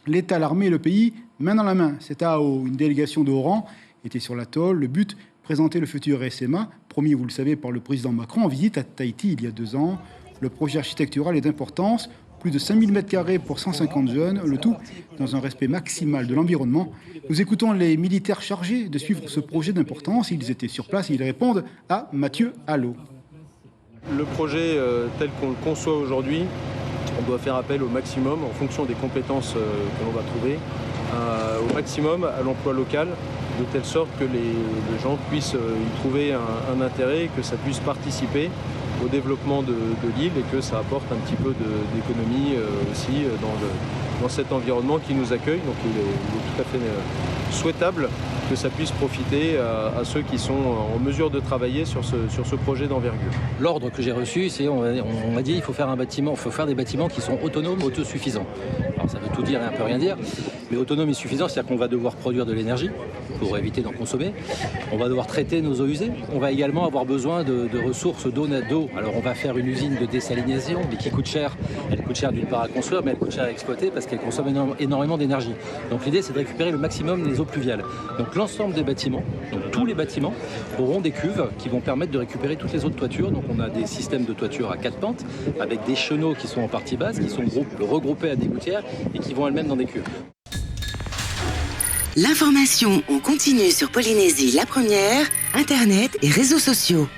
l'État, l'armée et le pays, main dans la main. C'est à Ao, une délégation de haut rang était sur l'atoll. Le but, présenter le futur SMA, promis, vous le savez, par le président Macron en visite à Tahiti il y a 2 ans. Le projet architectural est d'importance, plus de 5000 m² pour 150 jeunes, le tout dans un respect maximal de l'environnement. Nous écoutons les militaires chargés de suivre ce projet d'importance. Ils étaient sur place et ils répondent à Mathieu Allot. Le projet tel qu'on le conçoit aujourd'hui, on doit faire appel au maximum, en fonction des compétences que l'on va trouver, au maximum à l'emploi local, de telle sorte que les gens puissent y trouver un intérêt, que ça puisse participer au développement de l'île et que ça apporte un petit peu d'économie aussi dans cet environnement qui nous accueille. Donc il est tout à fait souhaitable que ça puisse profiter à ceux qui sont en mesure de travailler sur ce projet d'envergure. L'ordre que j'ai reçu, c'est on m'a dit il faut faire des bâtiments qui sont autonomes, autosuffisants. Alors ça veut tout dire et un peu rien dire, mais autonome et suffisant, c'est-à-dire qu'on va devoir produire de l'énergie pour éviter d'en consommer. On va devoir traiter nos eaux usées. On va également avoir besoin de ressources d'eau. Alors on va faire une usine de désalination, mais qui coûte cher. Elle coûte cher d'une part à construire, mais elle coûte cher à exploiter parce qu'elle consomme énormément d'énergie. Donc l'idée, c'est de récupérer le maximum des eaux pluviales. Donc l'ensemble des bâtiments, donc tous les bâtiments, auront des cuves qui vont permettre de récupérer toutes les eaux de toiture. Donc on a des systèmes de toiture à 4 pentes, avec des chenaux qui sont en partie basse, qui sont regroupés à des gouttières et qui vont elles-mêmes dans des cuves. L'information en continu sur Polynésie la première, Internet et réseaux sociaux.